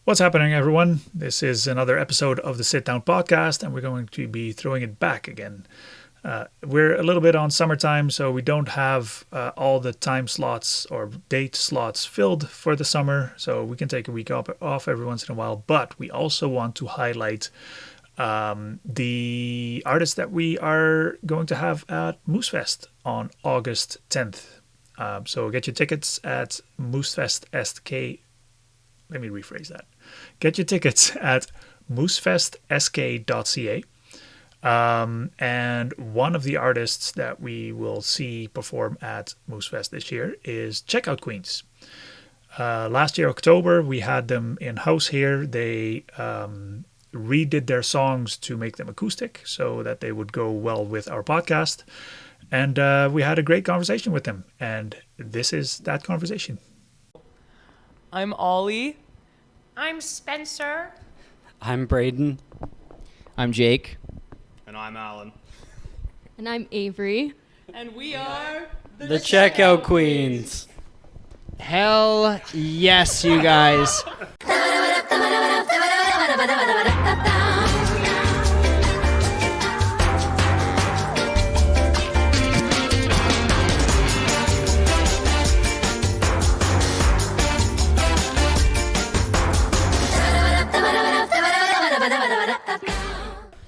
What's happening, everyone? This is another episode of the Sit Down Podcast, and we're going to be throwing it back again. We're a little bit on summertime, so we don't have all the time slots or date slots filled for the summer, so we can take a week off every once in a while. But we also want to highlight the artists that we are going to have at Moosefest on August 10th. So get your tickets at Moosefest SK. Let me rephrase that. Get your tickets at moosefestsk.ca. And one of the artists that we will see perform at Moosefest this year is Checkout Queens. Last year, October, we had them in-house here. They redid their songs to make them acoustic so that they would go well with our podcast. And we had a great conversation with them. And this is that conversation. I'm Ollie. I'm Spencer. I'm Braden. I'm Jake. And I'm Alan. And I'm Avery. And we are the Checkout Queens. Hell yes, you guys.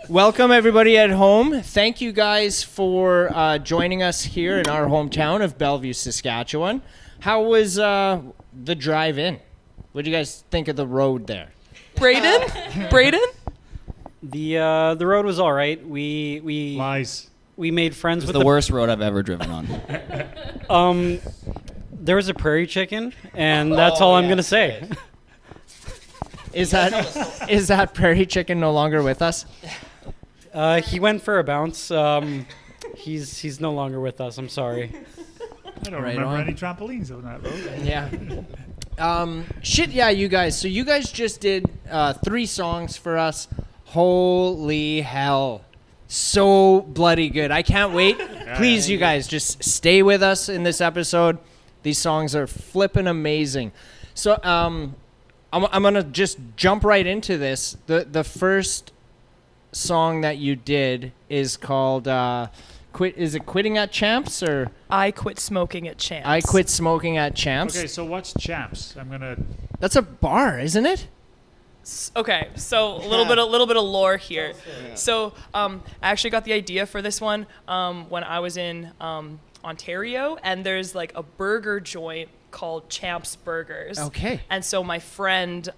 Welcome, everybody at home. Thank you guys for joining us here in our hometown of Bellevue, Saskatchewan. How was the drive in? What do you guys think of the road there? Braden? The road was all right. We made friends with The worst road I've ever driven on. There was a prairie chicken, and that's all I'm gonna say. Is that prairie chicken no longer with us? He went for a bounce. He's no longer with us. I'm sorry. I don't remember any trampolines on that road. Yeah. You guys. So you guys just did 3 songs for us. Holy hell. So bloody good. I can't wait. Please, you guys, just stay with us in this episode. These songs are flippin' amazing. So I'm going to just jump right into this. The first song that you did is called Quitting at Champs, or I Quit Smoking at Champs. I Quit Smoking at Champs. Okay, so what's Champs? That's a bar, isn't it? Okay, so a little bit of lore here. So I actually got the idea for this one when I was in Ontario, and there's like a burger joint called Champs Burgers. Okay. And so my friend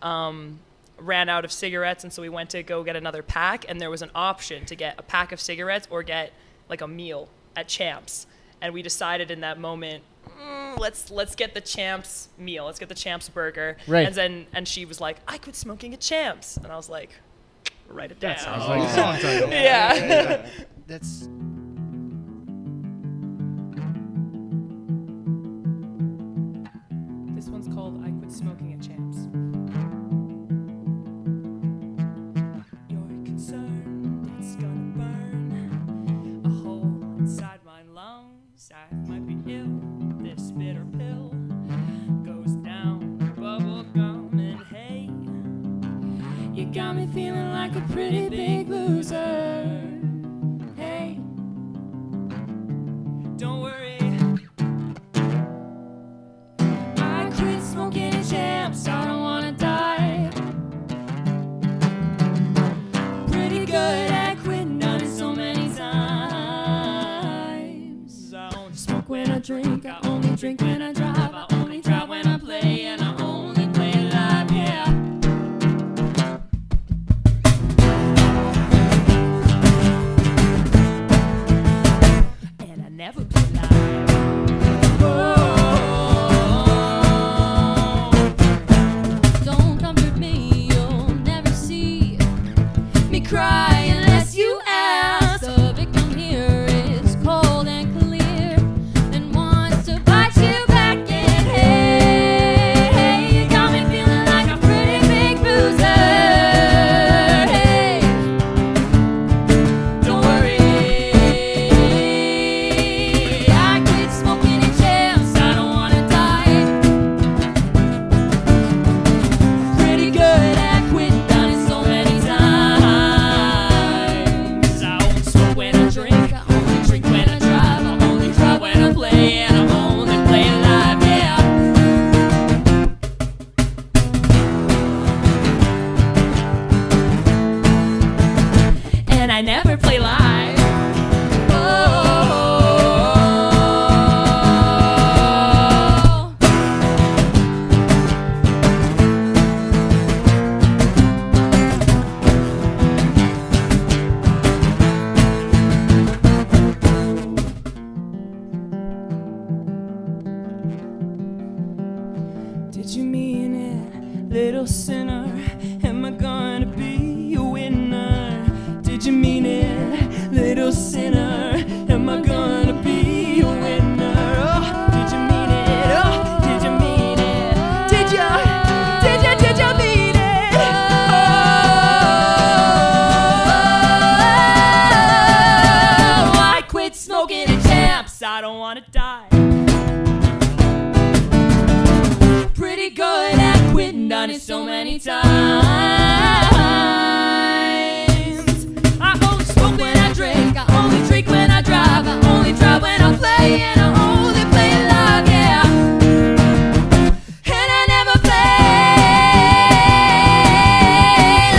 ran out of cigarettes, and so we went to go get another pack, and there was an option to get a pack of cigarettes or get like a meal at Champs. And we decided in that moment, let's get the Champs meal. Let's get the Champs burger. Right. And she was like, I quit smoking at Champs. And I was like, write it down. That sounds like a song title. Yeah. That's... This one's called I Quit Smoking at Champs. Your concern, it's gonna burn a hole inside my lungs. I might be ill. This bitter pill goes down bubble gum, and hey, you got me feeling like a pretty big loser. Hey, don't worry. I quit smoking at Champs. I don't wanna die. Pretty good at quitting, done it so many times. I only smoke when I drink. I only drink when I drive. I only drive when I play, and I only play live. Yeah. And I never play live. Don't comfort me, you'll never see me cry unless you ask. The victim here is cold and clear and wants to bite you back. I never play live. Oh. Did you mean it, little sinner? Am I gonna be a winner? Did you mean it, little sinner? Am I gonna be a winner? Oh, did you mean it? Oh, did you mean it? Did you mean it? Oh, I quit smoking at champs. I don't wanna die. Pretty good at quitting, done it so many times. I only smoke when I drink, I only drink when I drive, I only drive when I play, and I only play live, yeah. And I never play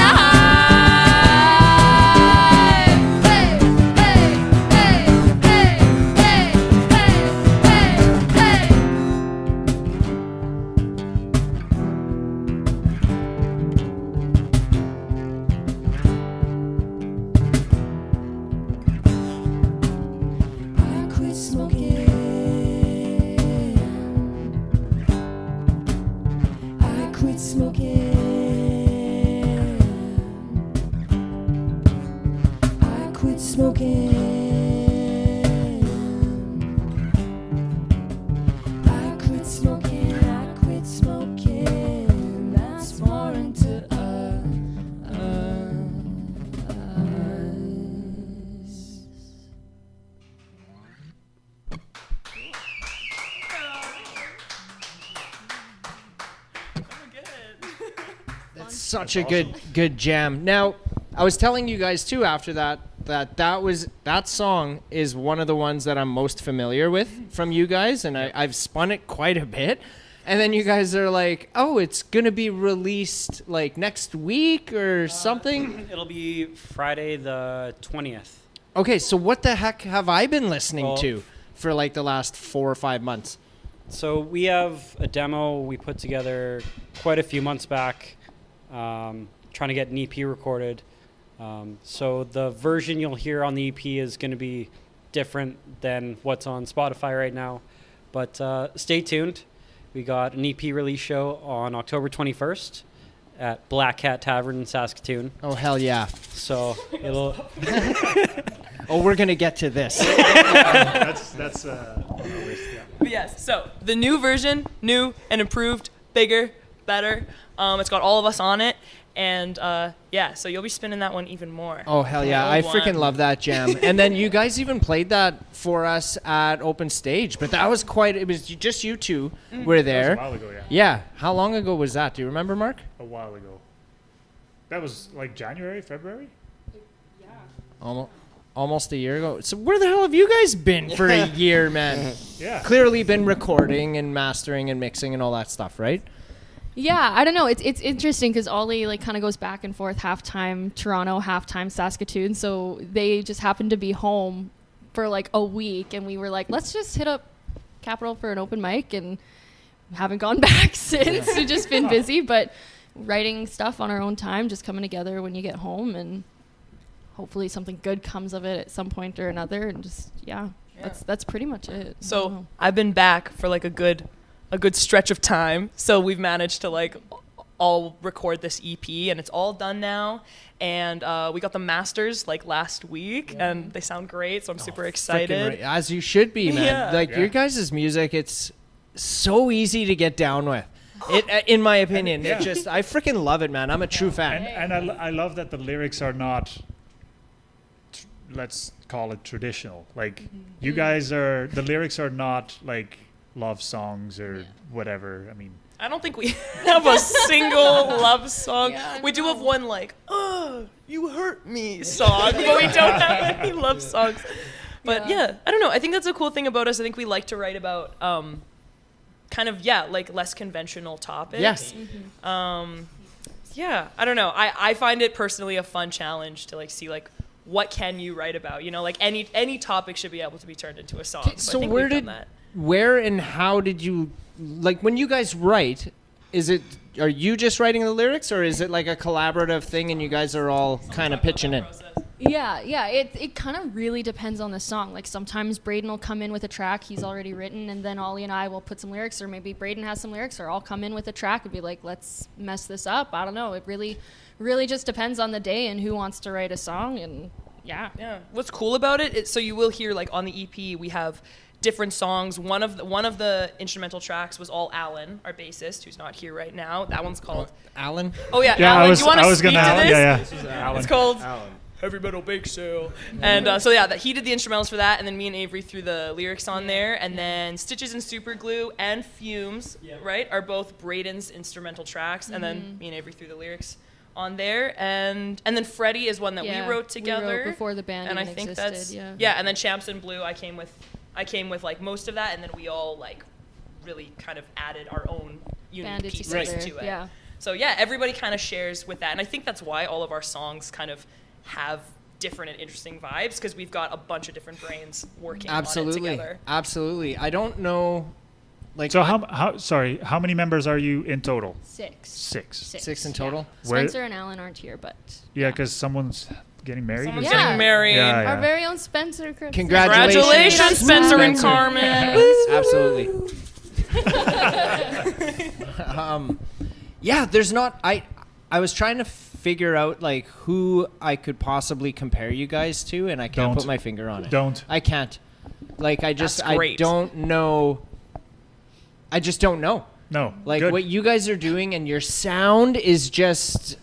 live. Hey, hey, hey, hey, hey, hey, hey, hey. I quit smoking. I quit smoking. I quit smoking. I quit smoking. I quit smoking. That's foreign to us. That's such a good jam. Now, I was telling you guys too after that song is one of the ones that I'm most familiar with from you guys, and I've spun it quite a bit. And then you guys are like, "Oh, it's gonna be released like next week or something." It'll be Friday the 20th. Okay, so what the heck have I been listening Well- to for like the last 4 or 5 months? So we have a demo we put together quite a few months back, trying to get an EP recorded. So the version you'll hear on the EP is going to be different than what's on Spotify right now. But stay tuned. We got an EP release show on October 21st at Black Cat Tavern in Saskatoon. Oh hell yeah! So it'll... Oh, we're gonna get to this. That's on our list, yeah. But yes, so the new version, new and improved, bigger, better. It's got all of us on it. And yeah, so you'll be spinning that one even more. Oh hell yeah! I freaking love that jam. And then you guys even played that for us at Open Stage, but that was quite. It was just you two were there. That was a while ago, yeah. Yeah. How long ago was that? Do you remember, Mark? A while ago. That was like January, February? Almost a year ago. So where the hell have you guys been for a year, man? Yeah. Clearly been recording and mastering and mixing and all that stuff, right? Yeah, I don't know. It's interesting because Ollie like kind of goes back and forth, halftime Toronto, halftime Saskatoon. So they just happened to be home for like a week, and we were like, let's just hit up Capital for an open mic, and we haven't gone back since. We've just been busy, but writing stuff on our own time, just coming together when you get home, and hopefully something good comes of it at some point or another, and just that's pretty much it. So I've been back for like a good stretch of time. So we've managed to like all record this EP, and it's all done now. And we got the masters like last week, and they sound great. So I'm super excited. Right. As you should be, man. Yeah. Like your guys' music, it's so easy to get down with. It, in my opinion, Yeah. it just I freaking love it, man. I'm a true fan. And I love that the lyrics are not, let's call it traditional. Like you guys are, the lyrics are not like love songs or whatever. I mean, I don't think we have a single love song. Yeah, we do have one like, "Oh, you hurt me" song, but we don't have any love songs. But yeah, I don't know. I think that's a cool thing about us. I think we like to write about kind of like less conventional topics. Yes. Yeah, I don't know. I find it personally a fun challenge to like see like what can you write about? You know, like any topic should be able to be turned into a song. So I think where we've done did, that. where and how did you, like when you guys write, are you just writing the lyrics or is it like a collaborative thing and you guys are all kind of pitching in? Yeah. It kind of really depends on the song. Like sometimes Braden will come in with a track he's already written, and then Ollie and I will put some lyrics, or maybe Braden has some lyrics, or I'll come in with a track and be like, let's mess this up. I don't know. It really just depends on the day and who wants to write a song, and yeah. What's cool about it is, so you will hear like on the EP we have different songs. One of the instrumental tracks was all Alan, our bassist, who's not here right now. That one's called Alan? Oh yeah, Yeah, Alan. Do you want to speak to this? Yeah. It's called Heavy Metal Bake Sale. And so yeah, he did the instrumentals for that, and then me and Avery threw the lyrics on there, and then Stitches and Super Glue and Fumes, right, are both Braden's instrumental tracks, and then me and Avery threw the lyrics on there, and then Freddie is one that we wrote together. We wrote before the band and I even think existed, that's and then Champs and Blue, I came with like most of that, and then we all like really kind of added our own unique Banded pieces together, to it. yeah. So yeah, everybody kind of shares with that, and I think that's why all of our songs kind of have different and interesting vibes, because we've got a bunch of different brains working on it together. Absolutely. I don't know, like. So how many members are you in total? Six. Six in total? Yeah. Spencer and Alan aren't here, but Yeah, because someone's getting married. Someone's Is Yeah. getting married. Yeah. our very own Spencer Cripps. Congratulations, Spencer and Carmen. Absolutely. Yeah, there's not. I was trying to figure out like who I could possibly compare you guys to, and I can't Don't. put my finger on it. Don't. I can't. Like I That's great. don't know. I just don't know. No. Like Good. what you guys are doing, and your sound is just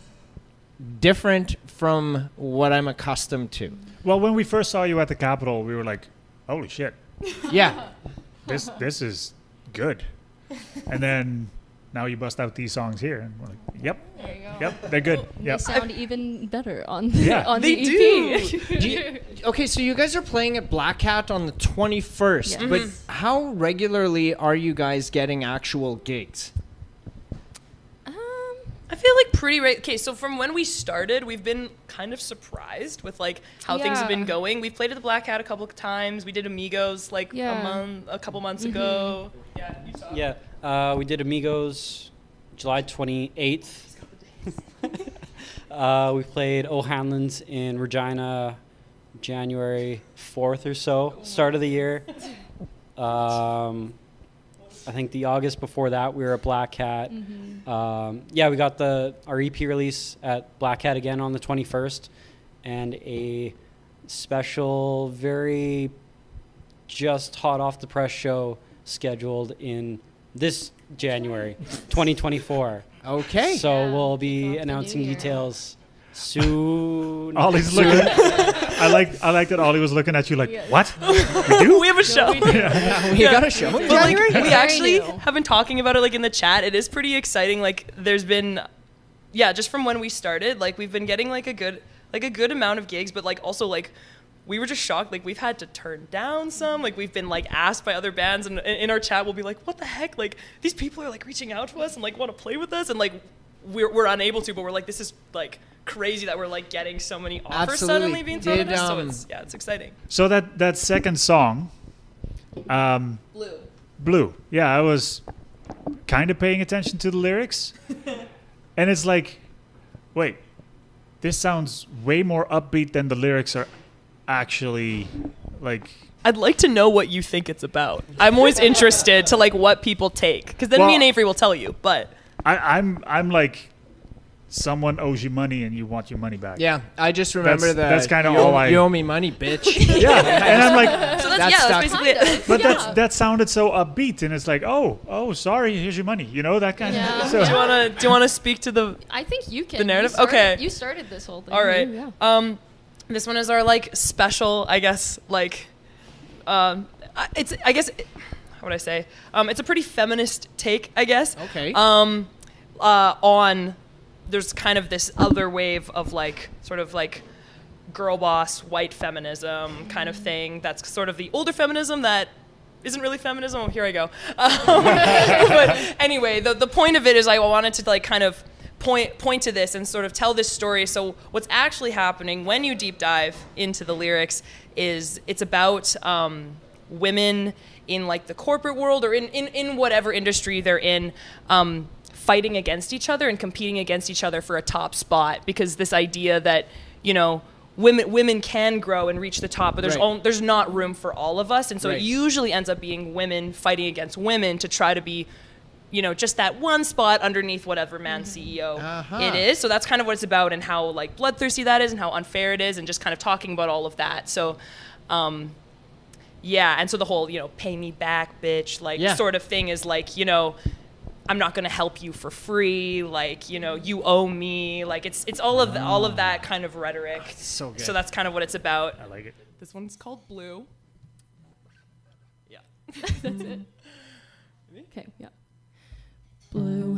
different from what I'm accustomed to. Well, when we first saw you at the Capitol, we were like, "Holy shit, Yeah. this is good." And then now you bust out these songs here, and we're like, "Yep, There you go. yep, they're good." They Yep. sound even better on Yeah. on They the EP. do. Okay, so you guys are playing at Black Cat on the 21st, Yeah. but how regularly are you guys getting actual gigs? I feel like pretty right. Okay, so from when we started, we've been kind of surprised with like how things have been Yeah. going. We've played at the Black Hat a couple of times. We did Amigos like Yeah. a couple months ago. Yeah, you saw. Yeah, we did Amigos July 28th. We played O'Hanlon's in Regina January 4th or so, start of the year. I think the August before that, we were at Black Cat. We got our EP release at Black Cat again on the 21st, and a special, very just hot off the press show scheduled in this January 2024. Okay. So Yeah, we'll be kicking off the announcing new year. details soon. Ollie's looking. I like that Ollie was looking at you like, Yeah. "What? We do?" We have a show. we got a show. But like we Very actually new. have been talking about it like in the chat. It is pretty exciting. Like there's been, just from when we started, like we've been getting like a good amount of gigs, but like also like we were just shocked. Like we've had to turn down some. Like we've been like asked by other bands, and in our chat we'll be like, what the heck? Like these people are like reaching out to us and like want to play with us, and like we're unable to, but we're like, this is like crazy that we're like getting so many offers Absolutely. suddenly being thrown at Did, us. So it's exciting. So that second song, Blue. Yeah, I was kind of paying attention to the lyrics, and it's like, wait, this sounds way more upbeat than the lyrics are actually like. I'd like to know what you think it's about. I'm always interested to like what people take, because then Well- me and Avery will tell you. But I'm like, someone owes you money and you want your money back. Yeah, I just remember That's kinda you all owe- I- You owe me money, bitch. Yeah, and I'm like, so That's that's stuck. basically it. but Yeah. that sounded so upbeat, and it's like, oh, sorry, here's your money. You know, that kind Yeah. of. So, Do you wanna speak to the? I think you can. The narrative? You started, Okay. You started this whole thing. All right. Yeah. This one is our like special, I guess, like, it's I guess, how would I say? It's a pretty feminist take, I guess. Okay. On there's kind of this other wave of like sort of like girl boss white feminism kind of thing. That's sort of the older feminism that isn't really feminism. Oh, here I go. But anyway, the point of it is I wanted to like kind of point to this and sort of tell this story. So what's actually happening when you deep dive into the lyrics is it's about women in like the corporate world or in whatever industry they're in, fighting against each other and competing against each other for a top spot, because this idea that, you know, women can grow and reach the top, but there's not room for all of us. And so it usually ends up being women fighting against women to try to be, you know, just that one spot underneath whatever man CEO it is. So that's kind of what it's about, and how like bloodthirsty that is and how unfair it is, and just kind of talking about all of that. So yeah, and so the whole, you know, pay me back, bitch, like sort of thing is like, you know, I'm not going to help you for free, like, you know, you owe me, like it's all of that kind of rhetoric. It's so good. So that's kind of what it's about. I like it. This one's called Blue. Yeah. That's it. Okay, yeah. Blue,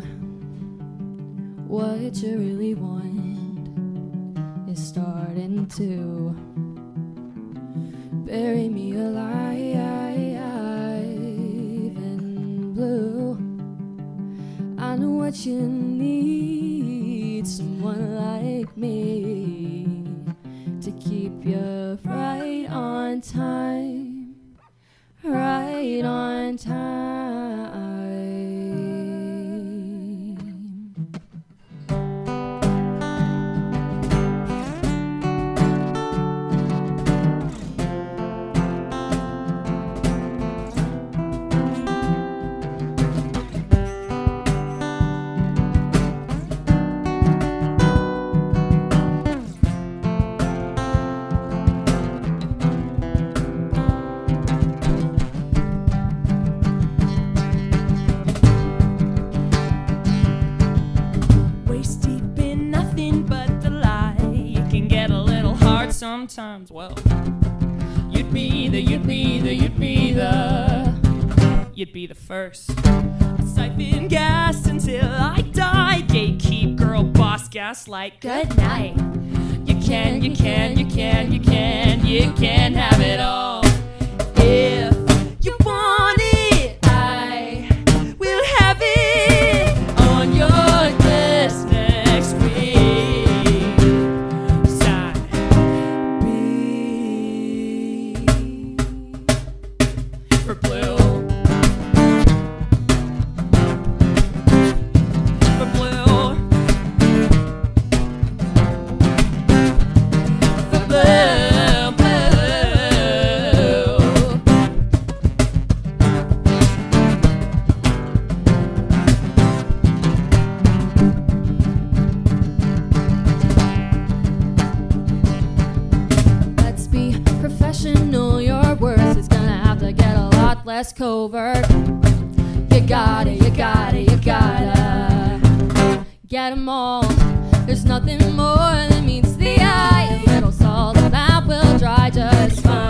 what you really want is starting to bury me alive in blue. I know what you need, someone like me to keep you right on time, right on time. Sometimes, well, You'd be the first. Siphon gas until I die. Gatekeep, girl, boss, gaslight. Good night. You can have it all. If you want it, I will have it on your desk next week. Sign B for blue. For blue. For blue, blue. Let's be professional. Your words is gonna have to get a lot less covert. You gotta get 'em all. There's nothing more that meets the eye. A little salt and that will dry just fine.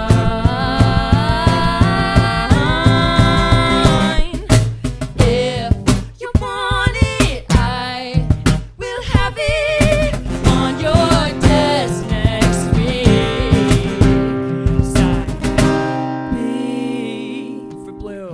If you want it, I will have it on your desk next week. Sign B for blue.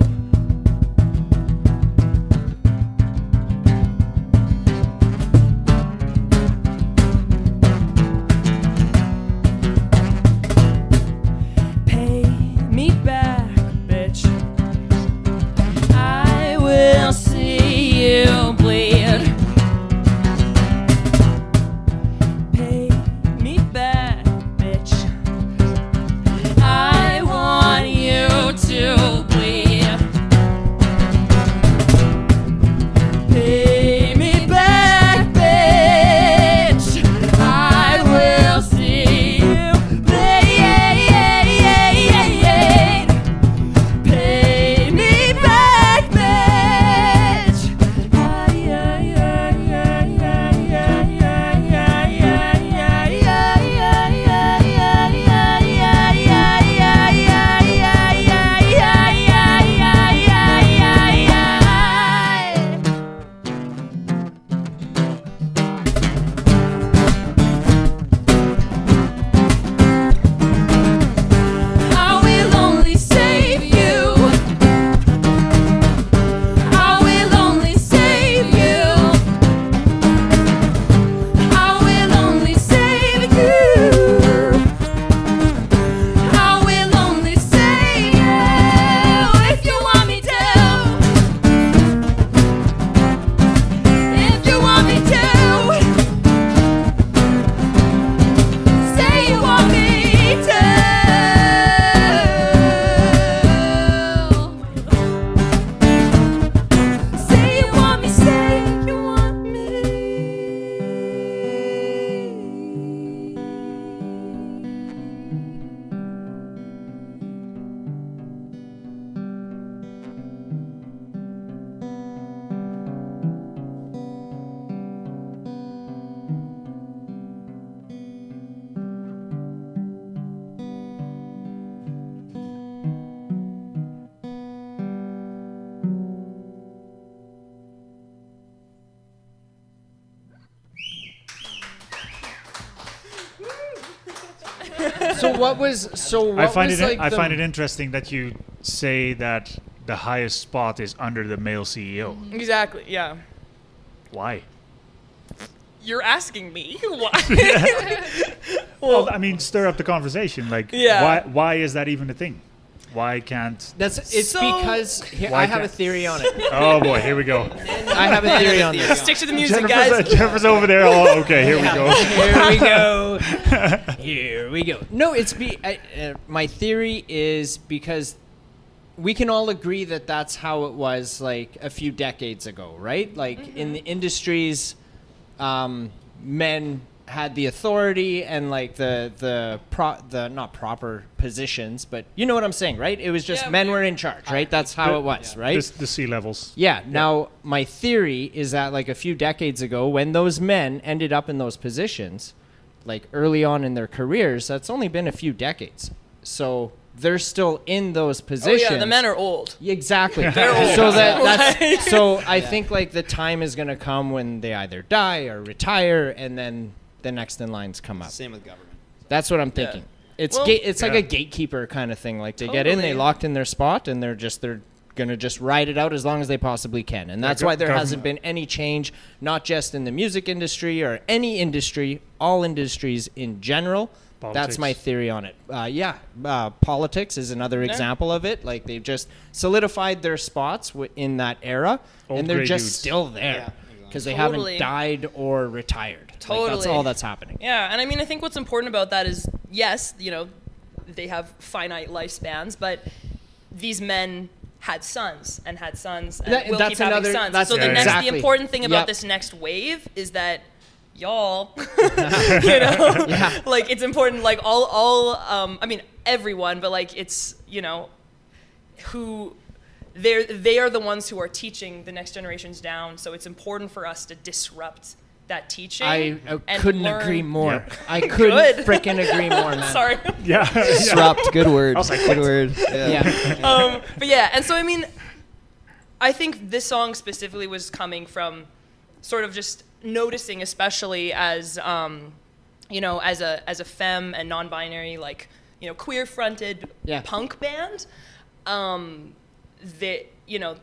So what was I find was it like I the- find it interesting that you say that the highest spot is under the male CEO. Exactly. Yeah. Why? You're asking me why? Well, I mean, stir up the conversation. Like, Yeah. why is that even a thing? Why can't? It's So- because here, Why I have a can't- theory on it. Oh boy, here we go. I have a theory on this. Stick to the music, guys. Jennifer's over there. Oh, okay, here we go. Here we go. Here we go. No, my theory is because we can all agree that that's how it was like a few decades ago, right? Like in the industries, men had the authority and like the not proper positions, but you know what I'm saying, right? It was just Yeah, men were in charge, right? That's how it was, right? The sea levels. Yeah. Now, my theory is that like a few decades ago, when those men ended up in those positions, like early on in their careers, that's only been a few decades. So they're still in those Oh positions. yeah, the men are old. Exactly. They're old. So that's so I think like the time is gonna come when they either die or retire, and then the next in lines come up. Same with government. That's what I'm thinking. It's Well- it's like a gatekeeper kind of thing. Like they get in, they Totally. locked in their spot, and they're gonna just ride it out as long as they possibly can. And that's why there hasn't been any change, not just in the music industry or any industry, all industries in general. That's Politics. my theory on it. Politics is another example of it. Like they've just solidified their spots in that era, Old and they're gray just dudes. still there because they Totally. haven't died or retired. Like, that's Totally. all that's happening. Yeah, and I mean, I think what's important about that is, yes, you know, they have finite lifespans, but these men had sons and had sons and will That's keep having another- sons. that's- So the Yeah, next, exactly. the important thing about Yep. this next wave is that y'all, you know, Yeah. like it's important, like all, I mean, everyone, but like it's, you know, who. They are the ones who are teaching the next generations down, so it's important for us to disrupt that teaching. I and couldn't learn- agree more. Yeah. I couldn't Good. freaking agree more, man. Sorry. Yeah. Disrupt. Good word. was like, Good what? word. Yeah. But yeah, and so I mean, I think this song specifically was coming from sort of just noticing, especially as you know, as a femme and non-binary, like, you know, queer-fronted Yeah. punk band, that, you know,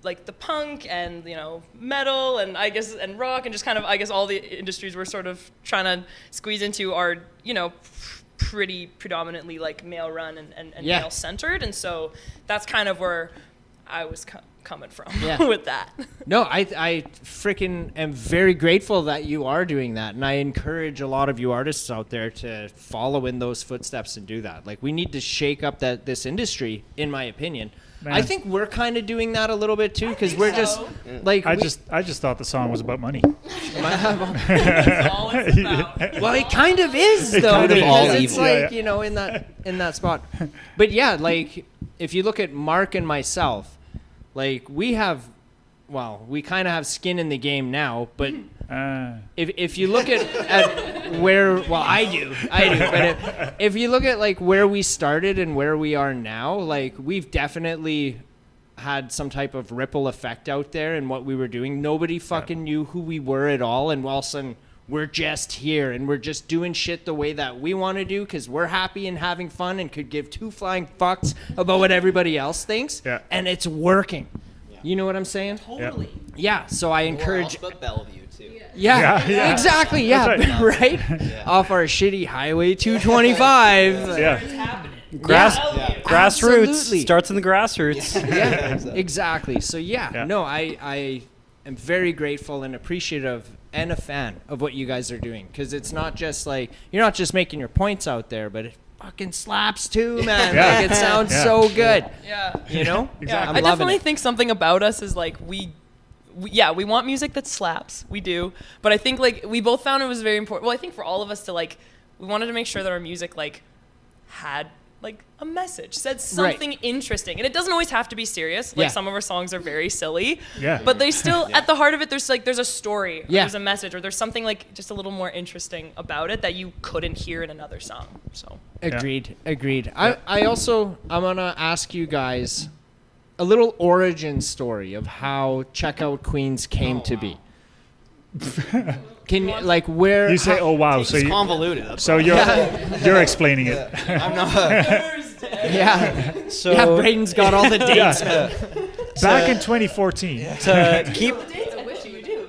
the punk and, you know, metal and I guess and rock and just kind of I guess all the industries we're sort of trying to squeeze into are, you know, pretty predominantly like male run and Yeah. male centered, and so that's kind of where I was coming from Yeah. with that. No, I freaking am very grateful that you are doing that, and I encourage a lot of you artists out there to follow in those footsteps and do that. Like we need to shake up this industry, in my opinion. Man. I think we're kind of doing that a little bit too, because we're just so. like I just thought the song was about money. That's all it's about. well, it kind of is though. kind of because all it's evil. like Yeah. you know in that spot. But yeah, like if you look at Mark and myself, like we kind of have skin in the game now, but. If you look at where I do, but if you look at like where we started and where we are now, like we've definitely had some type of ripple effect out there in what we were doing. Nobody fucking knew who we were at all, and all of a sudden we're just here and we're just doing shit the way that we want to do because we're happy and having fun and could give two flying fucks about what everybody else thinks, Yeah. and it's working. You know what I'm saying? Totally. Yeah. So I encourage. But Bellevue too. Yeah, Yeah. exactly. Yeah, That's right. Off our shitty Highway 225. Yeah. Grassroots Absolutely. starts in the grassroots. Yeah, exactly. So Yeah. no, I am very grateful and appreciative and a fan of what you guys are doing, because it's not just like you're not just making your points out there, but it fucking slaps too, man. Yeah. Like it sounds Yeah. so good. Yeah. You know? Yeah, I'm I loving definitely it. think something about us is like we want music that slaps. We do. But I think like we both found it was very important. Well, I think for all of us to like, we wanted to make sure that our music like had like a message, said something interesting. And it doesn't always have to be serious. Like Yeah. some of our songs are very silly. Yeah. But they still, at the heart of it, there's a story, or Yeah. there's a message, or there's something like just a little more interesting about it that you couldn't hear in another song. So Agreed. I also I'm gonna ask you guys a little origin story of how Checkout Queens came to be. Can you, like where? You say, "Oh wow!" So It's you, convoluted. That's so you're explaining it. I'm not. Yeah. So Yeah, Braden's got all the dates. man. Back in 2014. to keep I wish you do.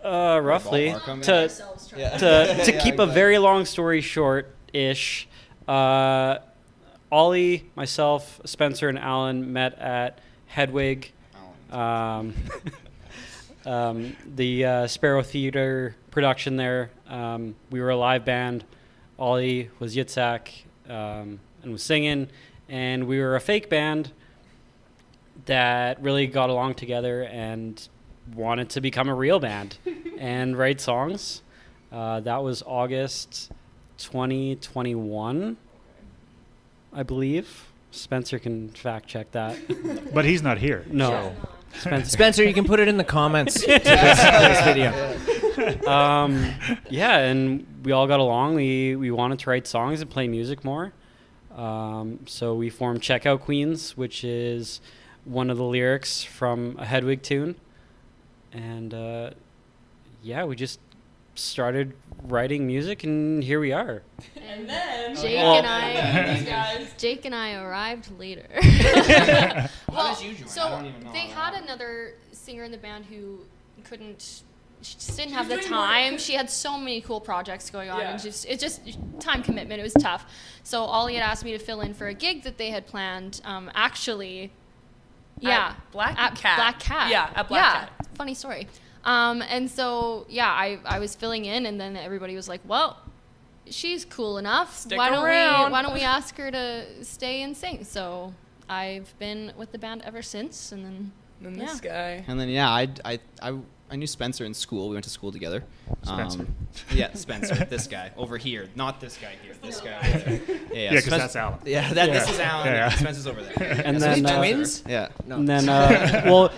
roughly Ballpark, I mean. to keep a very long story short-ish, Ollie, myself, Spencer, and Alan met at Hedwig, the Sparrow Theater production there. We were a live band. Ollie was Yitzhak and was singing, and we were a fake band that really got along together and wanted to become a real band and write songs. That was August 2021, I believe. Spencer can fact check that. But he's not here. No. Spencer. Spencer, you can put it in the comments to this video. Yeah, and we all got along. We wanted to write songs and play music more. So we formed Checkout Queens, which is one of the lyrics from a Hedwig tune. And yeah, we just started writing music, and here we are. And then Jake Well- and these guys. Jake and I arrived later. How Well, did you join? so I don't even know. they had another singer in the band who couldn't. She just didn't have was the doing more- time. She had so many cool projects going on, Yeah. and it's just time commitment. It was tough. So Ollie had asked me to fill in for a gig that they had planned. Actually, yeah, Black at Cat. Black Cat. Yeah, at Black Cat. Funny story. And so yeah, I was filling in, and then everybody was like, "Well, she's cool enough. Stick why don't around." why don't we ask her to stay and sing?" So I've been with the band ever since, and then And then this guy. And then I knew Spencer in school. We went to school together. Spencer. Yeah, Spencer. This guy over here, not this guy here. This guy over there. Yeah, because Spen- that's Alan. Yeah, this is Alan. Yeah. Spencer's over there. And So then we twins? Yeah. And then, well,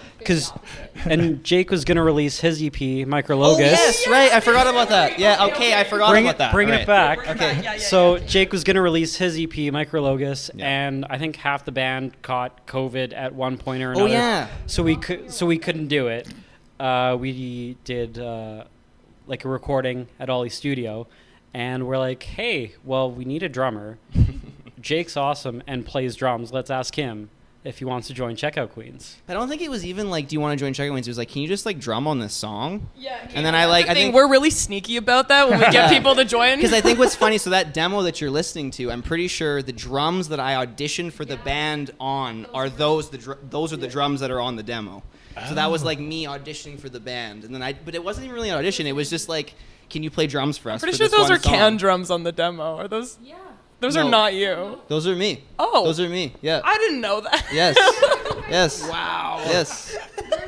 and Jake was gonna release his EP, Micrologus. Oh yes, right. I forgot about that. Yeah. Okay, I forgot about that. Bringing Right. it back. Okay. Yeah, So Jake was gonna release his EP, Micrologus, Yeah. and I think half the band caught COVID at one point or another. Oh yeah. So we couldn't do it. We did like a recording at Ollie's studio, and we're like, hey, well, we need a drummer. Jake's awesome and plays drums. Let's ask him if he wants to join Checkout Queens. I don't think it was even like, do you want to join Checkout Queens? It was like, can you just like drum on this song? Yeah. And then I think we're really sneaky about that when we get people to join. because I think what's funny, so that demo that you're listening to, I'm pretty sure the drums that I auditioned for the band on are those are the drums that are on the demo. So that was like me auditioning for the band, and then but it wasn't even really an audition. It was just like, can you play drums for us? pretty for sure this those one are song? canned drums on the demo. Are those? yeah. Those No. are not you. Those are me. Oh. Those are me. Yeah. I didn't know that. Yes. Yes. Wow. Yes.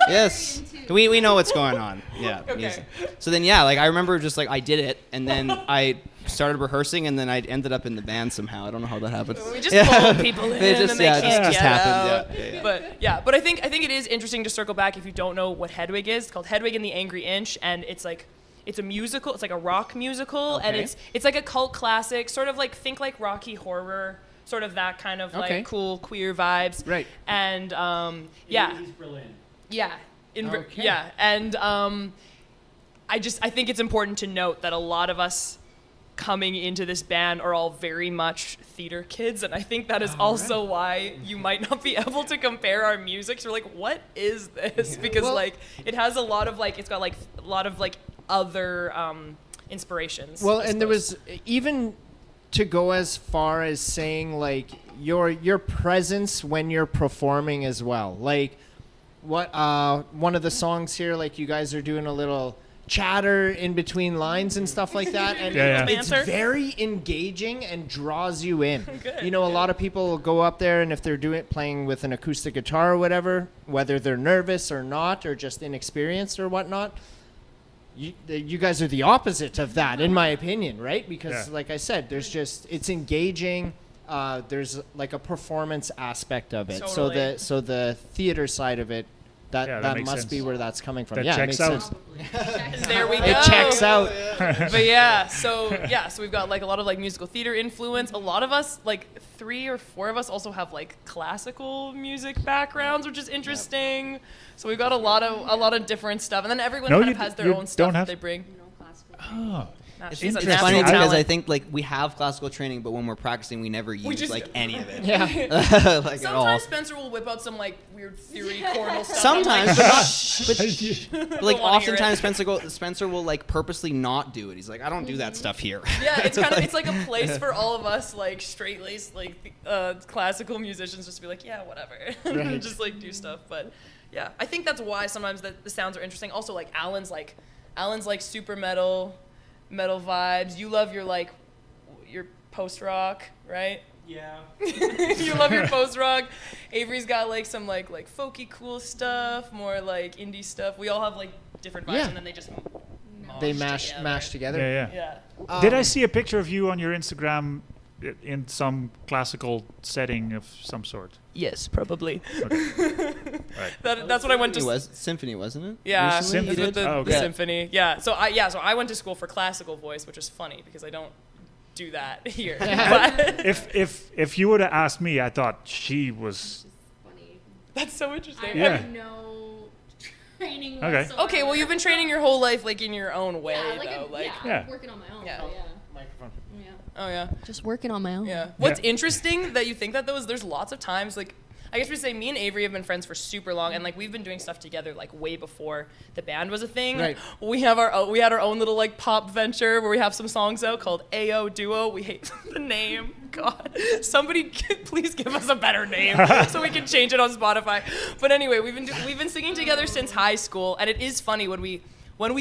Yes. We know what's going on. Yeah. Okay. Yes. So then like I remember just like I did it, and then I started rehearsing, and then I ended up in the band somehow. I don't know how that happened. We just pull people in They just- and they yeah, it can't just get happened. out. Yeah, yeah. But I think it is interesting to circle back if you don't know what Hedwig is. It's called Hedwig and the Angry Inch, and it's a musical. It's like a rock musical, and Okay. it's like a cult classic, sort of like think like Rocky Horror, sort of that kind of Okay. like cool queer vibes. Right. And yeah. He's brilliant. Yeah. Okay. Yeah. And I think it's important to note that a lot of us coming into this band are all very much theater kids, and I think that is also why you might not be able to compare our music. So we're like, what is this? Because Well- like it has a lot of like, it's got like a lot of like other inspirations. Well, I and there suppose. was even to go as far as saying like your presence when you're performing as well. Like what one of the songs here, like you guys are doing a little chatter in between lines and stuff like that, and Yeah, yeah. it's Banter. very engaging and draws you in. Good, You know, a lot of people will go up there, and if they're playing with an acoustic guitar or whatever, whether they're nervous or not, or just inexperienced or whatnot, you guys are the opposite of that, in my opinion, right? Because, Yeah. like I said, it's engaging. There's like a performance aspect of it. Totally. So the theater side of it That Yeah, that that makes must sense. be where that's coming from. That yeah, it checks makes out. sense. There we go. It checks out. But yeah, so we've got like a lot of like musical theater influence. A lot of us, like 3 or 4 of us, also have like classical music backgrounds, which is interesting. So we've got a lot of different stuff, and then everyone No, kind you of has d- their you own stuff don't that have- they bring. Oh. Nah, It's she's a interesting. funny natural because I talent. think like we have classical training, but when we're practicing, we never use just- like any of it. Yeah. Like at all. Sometimes Spencer will whip out some like weird theory chordal stuff. Sometimes, I'm but like, not. But like wanna hear oftentimes, Spencer will like purposely not do it. He's like, I don't do that stuff here. yeah, it's kind of it's like a place for all of us like straight laced like classical musicians just to be like, yeah, whatever, Right. just like do stuff. But yeah, I think that's why sometimes the sounds are interesting. Also, like Alan's like super metal vibes. You love your post rock, right? Yeah. You love your post rock. Avery's got like some like folky cool stuff, more like indie stuff. We all have like different vibes, Yeah. and then they just They mash together. Yeah. Yeah. Did I see a picture of you on your Instagram in some classical setting of some sort? Yes, probably. Right. That's what I went to. It was symphony, wasn't it? Yeah, Recently you Symphony? did? the Oh, okay. symphony. Yeah, so I went to school for classical voice, which is funny because I don't do that here. But If you would have asked me, I thought she was. that's so interesting. Yeah. no training. Okay. whatsoever. Okay, well you've been training your whole life like in your own way though. Yeah. I'm working on my own. Yeah. so yeah. Oh yeah. Just working on my own. Yeah. What's Yeah. interesting that you think that though is there's lots of times like I guess we say me and Avery have been friends for super long, and like we've been doing stuff together like way before the band was a thing. Right. We had our own little like pop venture where we have some songs out called AO Duo. We hate the name. God, somebody please give us a better name so we can change it on Spotify. But anyway, we've been singing together since high school, and it is funny when we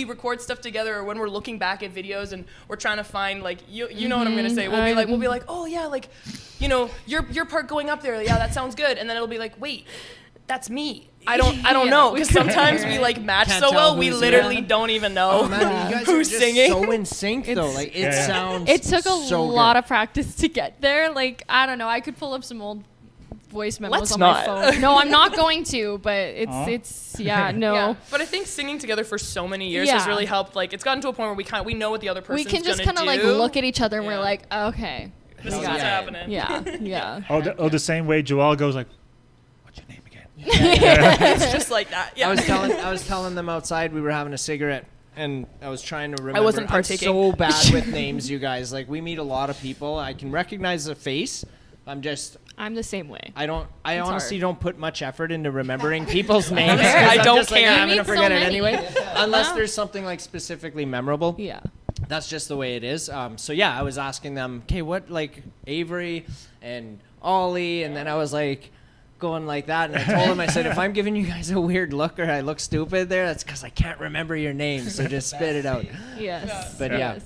record stuff together or when we're looking back at videos and we're trying to find like you know what I'm gonna say. We'll be like, oh yeah, like, you know, your part going up there, yeah, that sounds good, and then it'll be like, wait, that's me. I don't know, because sometimes we like match Can't so tell well we who's- literally yeah. don't even know Oh man, you guys are who's just singing. so in sync though. Like it Yeah. sounds. It took a so lot good. of practice to get there. Like, I don't know. I could pull up some old voice memos Let's on not. my phone. No, I'm not going to, but Aw. it's no. Yeah, but I think singing together for so many years has Yeah. really helped. Like, it's gotten to a point where we know what the other person's We can just kind of like look at each other and Yeah. we're like, okay, This is got what's it. happening. yeah. The same way Joel goes like, what's your name again? It's just like that. Yeah. I was telling them outside we were having a cigarette, and I was trying to remember. wasn't I'm partaking. so bad with names, you guys. Like we meet a lot of people. I can recognize the face. I'm the same way. I It's honestly hard. don't put much effort into remembering people's names. fair. 'cause I I'm don't just like, care. I'm You gonna meet so forget it many. anyway, unless Yeah. there's something like specifically memorable. Yeah. That's just the way it is. So yeah, I was asking them, okay, what like Avery and Ollie, and then I was like going like that, and I told them, I said, if I'm giving you guys a weird look or I look stupid there, that's because I can't remember your names, so just spit it out. Yes. But yeah, Yes.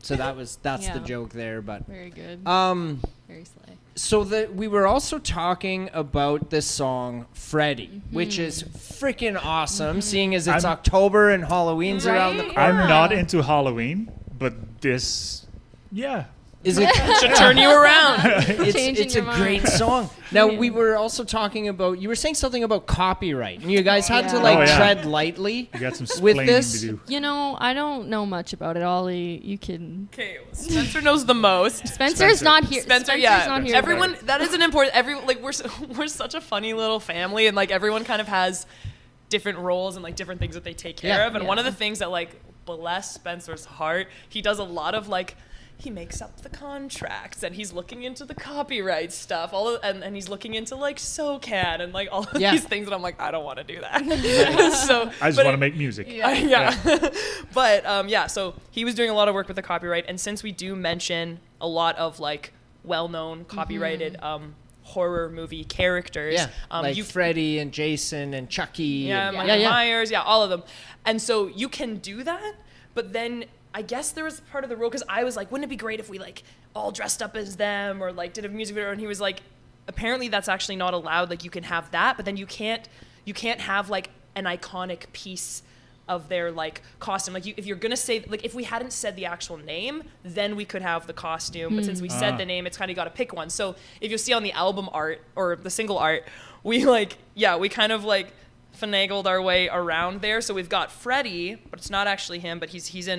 so that's the Yeah. joke there. But Very good. Very slay. so we were also talking about this song Freddie, which is freaking awesome, seeing as it's I'm- October and Halloween's around the Right? corner. I'm not into Halloween, but this, yeah. Is it? should turn you around. Changing It's a your great mind. song. Now Yeah. we were also talking about. You were saying something about copyright, and you guys had to Yeah. like Oh, yeah. tread lightly. You got some With splaining this- to do. You know, I don't know much about it, Ollie. You can. Okay, Spencer knows the most. Spencer's not here. Spencer, Spencer's yeah. not here. Everyone, that is an important. We're such a funny little family, and like everyone kind of has different roles and like different things that they take care Yeah. of. And one of the things that like bless Spencer's heart, he does a lot of like. He makes up the contracts and he's looking into the copyright stuff, and he's looking into like SoCAD and like all of Yeah. these things, and I'm like, I don't want to do that. So I just but want to it- make music. yeah. But so he was doing a lot of work with the copyright, and since we do mention a lot of like well-known copyrighted horror movie characters, Yeah, like you Freddy and Jason and Chucky. yeah, and, Michael Myers, all of them, and so you can do that, but then I guess there was part of the rule because I was like, wouldn't it be great if we like all dressed up as them or like did a music video? And he was like, apparently that's actually not allowed. Like you can have that, but then you can't have like an iconic piece of their like costume. Like if you're gonna say like if we hadn't said the actual name, then we could have the costume. But since we said the name, it's kind of got to pick one. So if you'll see on the album art or the single art, we kind of like finagled our way around there. So we've got Freddy, but it's not actually him, but he's in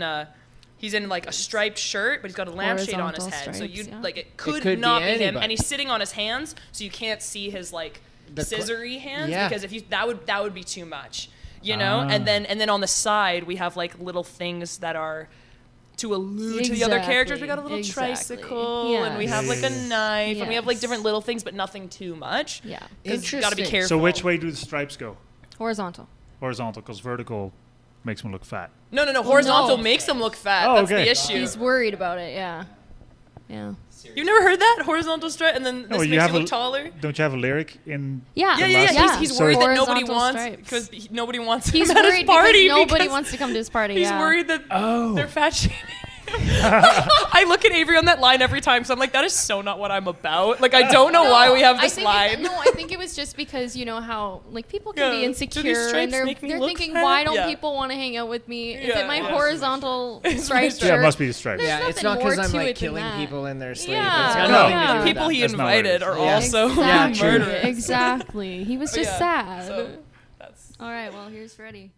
like a striped shirt, but he's got a lampshade on his head. So you like it could not be him, anybody. and he's sitting on his hands, so you can't see his like scissory hands Yeah. because if that would be too much, you know. And then on the side we have like little things that are to allude to the other characters. We got a little tricycle, and we have like a knife, and we have like different little things, but nothing too much. Yeah. 'Cause you gotta be careful. So which way do the stripes go? Horizontal. Horizontal, because vertical makes them look fat. No. Horizontal No. makes them look fat. Oh, That's okay. the issue. He's worried about it. Yeah. Yeah. You've never heard that horizontal stripe, and then this No, makes you have you look a- taller. Don't you have a lyric in? Yeah. Yeah. He's worried that nobody Horizontal wants stripes. because nobody wants He's him at his worried party because nobody because wants to come to his party. He's yeah. worried that they're fat shaming him. I look at Avery on that line every time, so I'm like, that is so not what I'm about. Like, I don't know why we have this line. I think it was just because you know how like people can be Do these insecure stripes and they're make me look thinking, fat? why don't Yeah. people want to hang out with me? Is Yeah, it my yeah. horizontal It's my striped stripe. Yeah, shirt? it must be the stripes. There's Yeah, it's nothing not because more I'm to like it than killing that. people in their sleep. Yeah. It's got No. nothing Yeah. to do The with people that. he That's not what it invited is. are Yeah. also Yeah, true. murderers. Exactly. He was But just yeah, sad. so that's All right. Well, here's Freddie.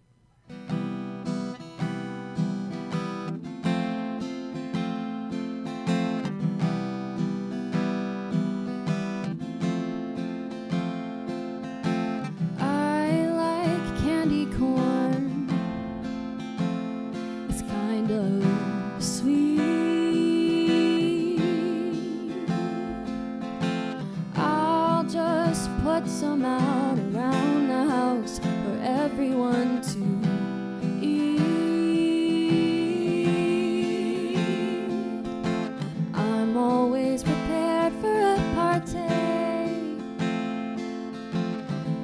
I like candy corn. It's kind of sweet. I'll just put some out around the house for everyone to eat. I'm always prepared for a party.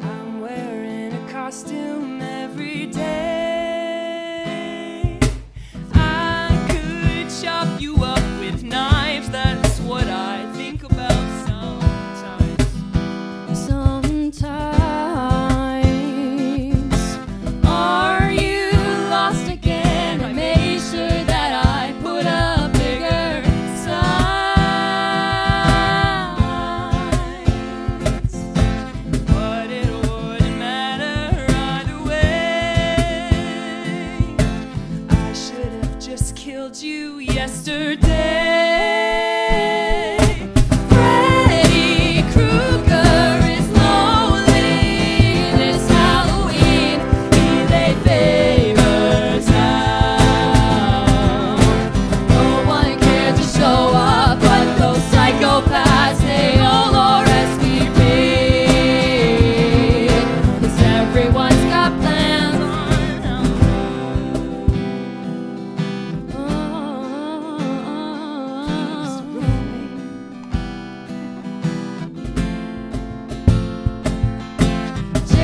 I'm wearing a costume every day. I could chop you up with knives. That's what I think about sometimes. Are you lost again? I made sure that I put a bigger signs. But it wouldn't matter either way. I should have just killed you yesterday. Freddy Krueger is lonely this Halloween. He laid favors out. No one cared to show up, but those psychopaths, they all RSVP. 'Cause everyone's got plans on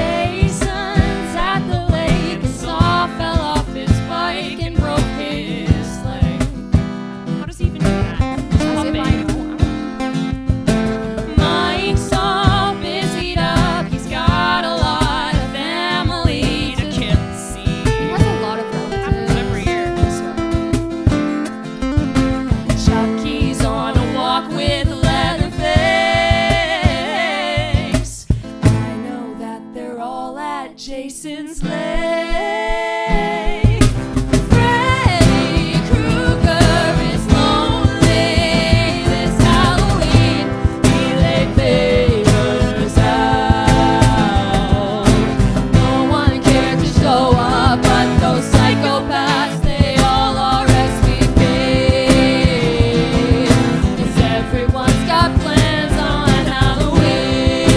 Jason's at the lake and Saw fell off his bike and broke his leg. How does he even do that? Mike's all busied up. He's got a lot of family to see. He has a lot of relatives every year. Chucky's on a walk with Leatherface. I know that they're all at Jason's lake. Freddy Krueger is lonely this Halloween. He laid favors out. No one cared to show up, but those psychopaths, they all RSVP. 'Cause everyone's got plans on Halloween.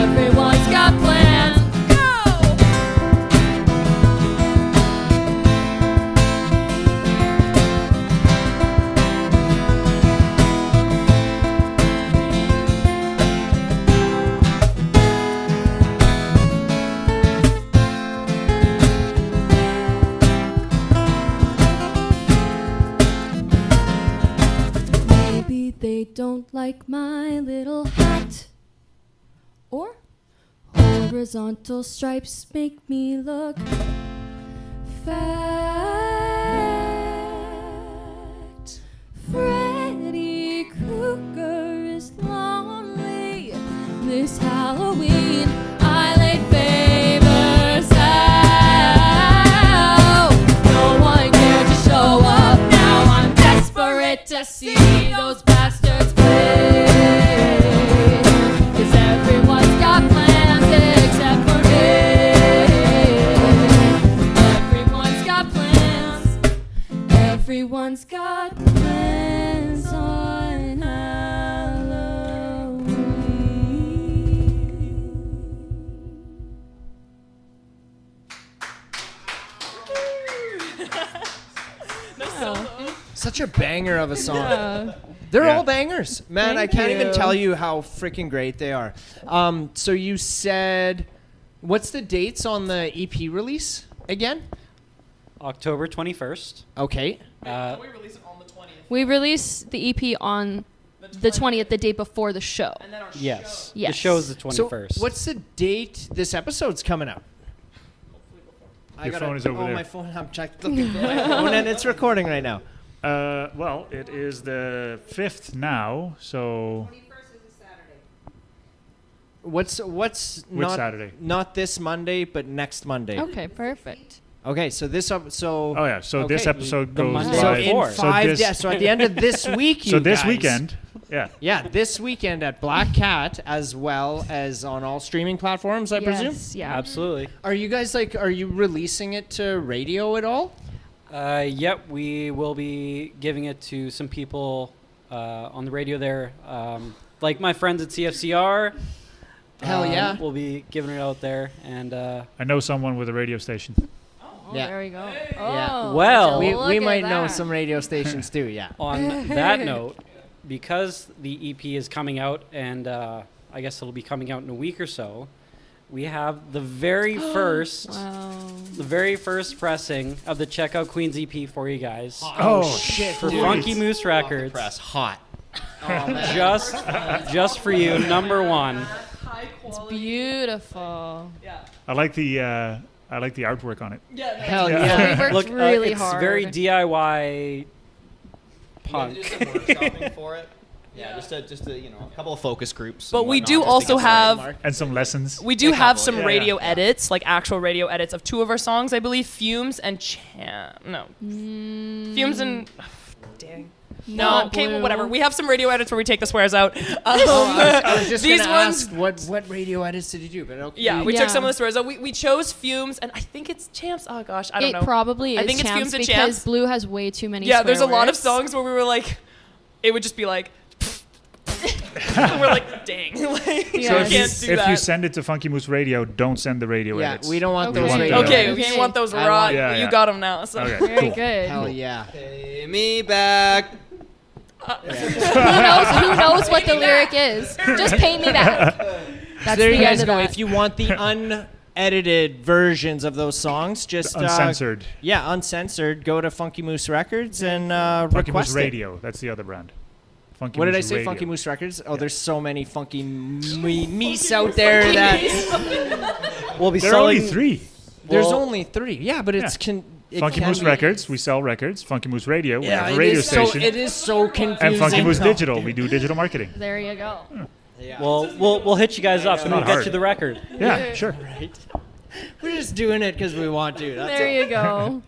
Everyone's got plans. Go! Maybe they don't like my little hat. Or horizontal stripes make me look fat. Freddy Krueger is lonely this Halloween. I to see those bastards play. 'Cause everyone's got plans except for me. Everyone's got plans. Everyone's got plans on Such a banger of a song. Yeah. They're Yeah. all bangers. Man, I Thank can't even you. tell you how freaking great they are. So you said, what's the dates on the EP release again? October 21st. Okay. we release it on the 20th. We released the EP on the 20th, the day before the show. And then our Yes. Yes. The show's the So 21st. what's the date this episode's coming out? Your phone is over there. my phone. I'm looking at my phone and it's recording right now. Well, it is the 5th now, so What's which not Saturday? not this Monday, but next Monday. Okay, perfect. Okay, so this so Oh yeah, so this Okay. episode The goes Monday so live. in before. 5 this- days. So at the end of this week, you So this guys- weekend, yeah. Yeah, this weekend at Black Cat, as well as on all streaming platforms, I presume. Yes, yeah. Absolutely. Are you guys are you releasing it to radio at all? Yep, we will be giving it to some people on the radio there. Like my friends at CFCR. Hell yeah. We'll be giving it out there. And I know someone with a radio station. Oh, Yeah. there we go. Yeah. Oh, Well, We, look we at might know that. some radio stations too, yeah. on that note, because the EP is coming out, and I guess it'll be coming out in a week or so, we have the very first, Wow. the very first pressing of the Checkout Queens EP for you guys. Oh, shit, For dude. Funky Moose Records, Press hot. just for you, number one. high It's quality. beautiful. Yeah. I like the artwork on it. Yeah. No, Hell Yeah. yeah. We worked Look, really it's hard. very DIY punk. Do some workshopping for it. Yeah, just a a couple of focus groups. But and we whatnot, do just to also get started. have And some lessons. we do A have couple, some yeah. radio edits, like actual radio edits of 2 of our songs, I believe, Fumes and Fumes and dang. No, okay, well, Blue. whatever. We have some radio edits where we take the swears out. I was just These gonna ones- ask what radio edits did you do? But okay. Yeah, we Yeah. took some of the swears out. We chose Fumes, and I think it's Champs. Oh gosh, I don't It know. probably is I think it's Champs Fumes and because Champs. Blue has way too many Yeah, there's a swear lot of words. songs where we were like, it would just be like, and we're like, dang, like, Yeah. So I if, can't you, do if that. you send it to Funky Moose Radio, don't send the radio Yeah, edits. we don't want Okay. those want radio the- okay, edits. you want those I raw? want- Yeah, You yeah. got them now. So. Okay, Very cool. good. Hell yeah. Pay me back. Who knows what the lyric is? Just pay me back. That's There the you end guys of go. that. If you want the unedited versions of those songs, just Uncensored. yeah, uncensored. Go to Funky Moose Records and Funky Moose request it. Radio. That's the other brand. Funky What did I Moose say? Radio. Funky Moose Records. Oh, there's so many funky meese out there that We'll be There are only selling 3. there's Well- only 3. Yeah, but it's Yeah. it Funky can Moose be- Records, we sell records. Funky Moose Radio, we Yeah, have a it radio is so station. it is so confusing. And Funky Moose No. Digital, we do digital marketing. There you go. we'll hit you guys up and we'll not get hard. you the record. Yeah, sure. We're just doing it because we want to. That's There all. you go.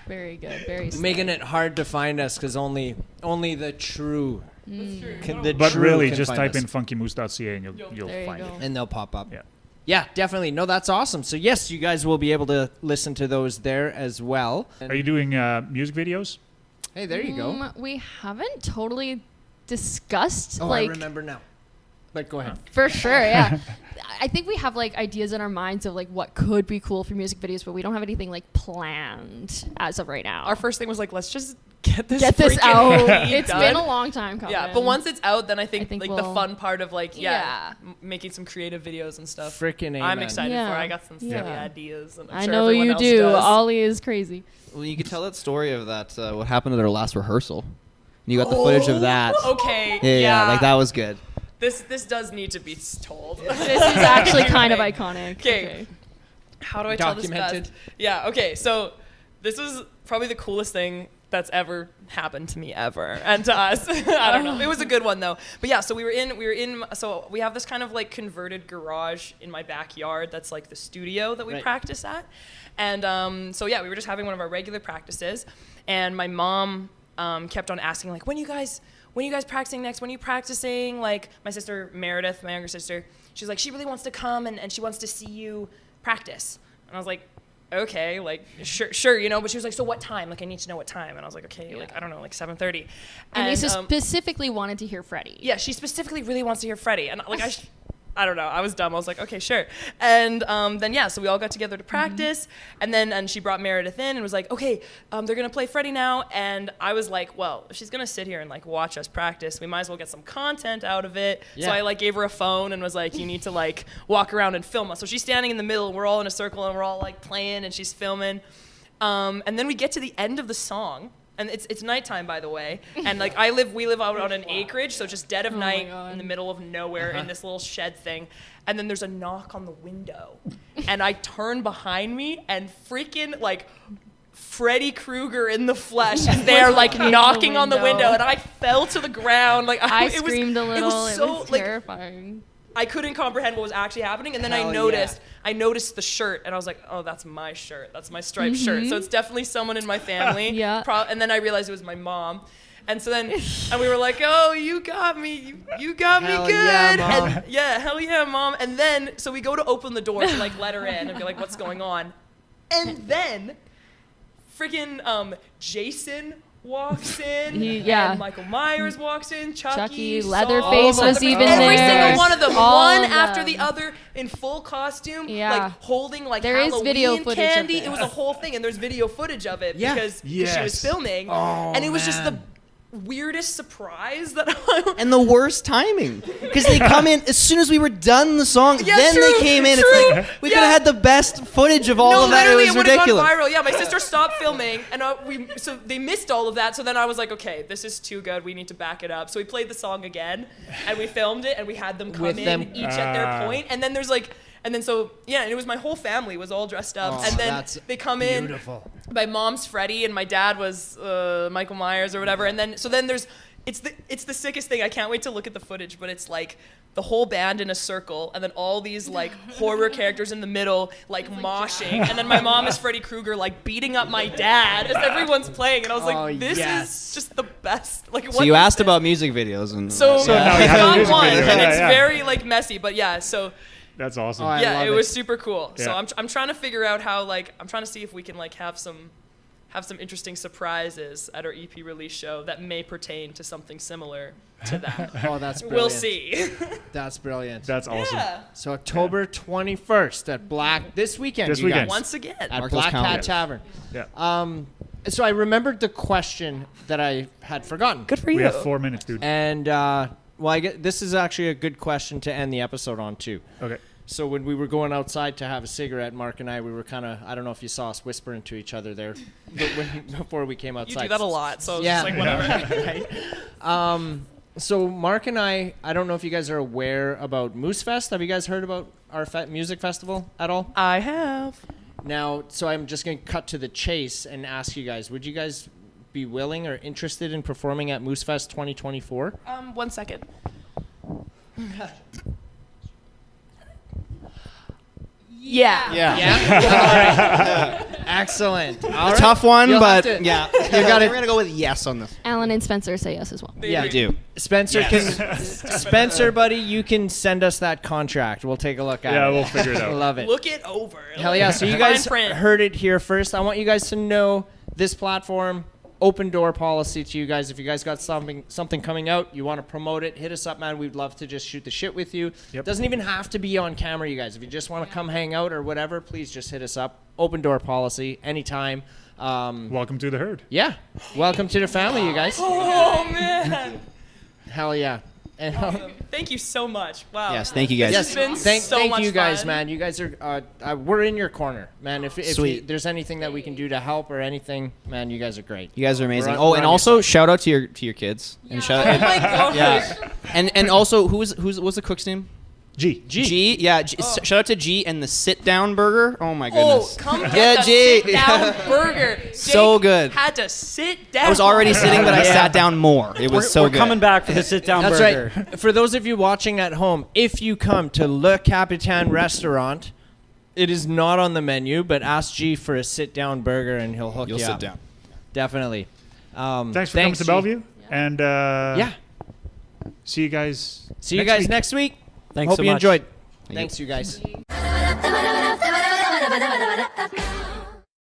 Very good. Very smart. Making it hard to find us because only the true. The But true really, can just find type us. in funkymoose.ca and you'll There you find go. it. and they'll pop up. Yeah. Yeah, definitely. No, that's awesome. So yes, you guys will be able to listen to those there as well. Are you doing music videos? Hey, there you go. We haven't totally discussed Oh, like I remember now. But go ahead. for sure. Yeah, I think we have like ideas in our minds of like what could be cool for music videos, but we don't have anything like planned as of right now. Our first thing was like, let's just get this Get this freaking out. EP It's done. been a long time coming. Yeah, but once it's out, then I think think like the we'll- fun part of like Yeah. making some creative videos and stuff. Frickin' amen. I'm excited Yeah. for. I got some silly Yeah. ideas. And I'm I sure know everyone you else do. does. Ollie is crazy. Well, you could tell that story of that. What happened at their last rehearsal? You got the footage of that. Okay. Yeah, like that was good. This does need to be told. This is actually kind of iconic. Okay. How do I tell this Documented. best? Yeah. Okay. So this was probably the coolest thing that's ever happened to me ever and to us. I don't know. It was a good one though. But yeah, so we were in so we have this kind of like converted garage in my backyard that's like the studio that we Right. practice at. And so yeah, we were just having one of our regular practices and my mom kept on asking like, when are you guys practicing next? When are you practicing? Like my sister Meredith, my younger sister, she's like, she really wants to come and she wants to see you practice. And I was like, okay, like sure, you know. But she was like, so what time? Like I need to know what time. And I was like, okay, like I don't know, like 7:30. And Lisa specifically wanted to hear Freddie. Yeah, she specifically really wants to hear Freddie. And like I don't know. I was dumb. I was like, okay, sure. And then, yeah, so we all got together to practice. And she brought Meredith in and was like, okay, they're going to play Freddie now. And I was like, well, if she's going to sit here and, like, watch us practice, we might as well get some content out of it. Yeah. So I, like, gave her a phone and was like, you need to, like, walk around and film us. So she's standing in the middle. We're all in a circle and we're all, like, playing and she's filming. And then we get to the end of the song. And it's nighttime, by the way. And like we live out on an acreage, so just dead of night in the middle of nowhere in this little shed thing. And then there's a knock on the window. And I turn behind me and freaking like Freddy Krueger in the flesh is there like knocking on the window. And I fell to the ground. Like I screamed a little. It was so terrifying. I couldn't comprehend what was actually happening, and then I noticed the shirt, and I we like, oh, that's my shirt. That's my striped shirt. So it's definitely someone in my family. Yeah. And then I realized it was my mom. And so then, and we were like, oh, you got me. You got me good. Yeah, Mom. And yeah, hell yeah, Mom. And then, so we go to open the door to like let her in and be like, what's going on? And then, freaking Jason walks in, and Michael Myers walks in, Chucky, Leatherface was even every there. single one of them, All one of after them. the other, in full costume, Yeah. like holding like There is Halloween video footage of candy. this. It was a whole thing, and there's video footage of it because she was Yes. filming, and it was just the weirdest surprise that And the worst timing, because they come in as soon as we were done the song. Yeah, then true, they came in. true. It's like we could have had the best footage of all no, of that. It literally, was would have ridiculous. gone viral. Yeah, my sister stopped filming, and so they missed all of that. So then I was like, okay, this is too good. We need to back it up. So we played the song again, and we filmed it, and we had them come in each at their point. And then there's like, and then so yeah, and it was my whole family was all dressed up, and then they come in. Beautiful. My mom's Freddy, and my dad was Michael Myers or whatever. And then so then there's. It's the sickest thing. I can't wait to look at the footage, but it's like the whole band in a circle, and then all these like horror characters in the middle, like moshing, and then my mom is Freddy Krueger, like beating up my dad as everyone's playing, and I was like, this is just the best. Like, So you asked about music videos, and so now we it's have a not music one, video. and Yeah, it's yeah. very like messy, but yeah, so. That's awesome. Yeah, love it was super cool. So Yeah. I'm trying to figure out how I'm trying to see if we can like have some interesting surprises at our EP release show that may pertain to something similar to that. Oh, that's brilliant. We'll see. That's brilliant. That's awesome. Yeah. So October 21st at this weekend. This you weekend. guys, Once again. at Mark Black those Cat calendars. Tavern. Yeah. So I remembered the question that I had forgotten. Good for We you. have 4 minutes, dude. And I get this is actually a good question to end the episode on too. Okay. So when we were going outside to have a cigarette, Mark and I, we were kind of, I don't know if you saw us whispering to each other there before we came You outside. do that a lot, so it's Yeah. just like whatever. So Mark and I don't know if you guys are aware about Moose Fest. Have you guys heard about our music festival at all? I have. Now, so I'm just going to cut to the chase and ask you guys, would you guys be willing or interested in performing at Moose Fest 2024? 1 second. Yeah. Yeah. Excellent. All right. Tough one, You'll but have to- yeah, You got it. We're gonna go with yes on this. Alan and Spencer say yes as well. Yeah, We do. Spencer Spencer, buddy, you can send us that contract. We'll take a look at it. Yeah, we'll figure it out. Love it. Look it over. Hell yeah. So you Fine guys print. heard it here first. I want you guys to know this platform, open door policy to you guys. If you guys got something coming out, you want to promote it, hit us up, man. We'd love to just shoot the shit with you. Yep. Doesn't even have to be on camera, you guys. If you just want to come hang out or whatever, please just hit us up. Open door policy, anytime. Welcome to the herd. Yeah. Welcome to the family, you guys. Oh, man. Hell yeah. And Thank you so much. Wow. Yes, thank you guys. This has been so thank much you guys, fun. man. You guys are, we're in your corner, man. If Sweet. there's anything that we can do to help or anything, man, you guys are great. You guys are amazing. We're Oh, on and your also shout out to your kids. And shout Oh my gosh. yeah. And also what's the cook's name? G. G. Yeah. Shout out to G and the sit down burger. Oh my Oh, goodness. come get Yeah, the G. sit-down burger. So Jake good. Had to sit down. I was already sitting, but I sat down more. It was so We're good. coming back for the sit-down That's burger. right. For those of you watching at home, if you come to Le Capitan Restaurant, it is not on the menu, but ask G for a sit-down burger and he'll hook You'll you sit up. down. Definitely. Thanks for coming to G. Bellevue. And Yeah. see you guys. See you guys week. next week. Thanks Hope so you much. enjoyed. you. Thanks, you guys. Thank you.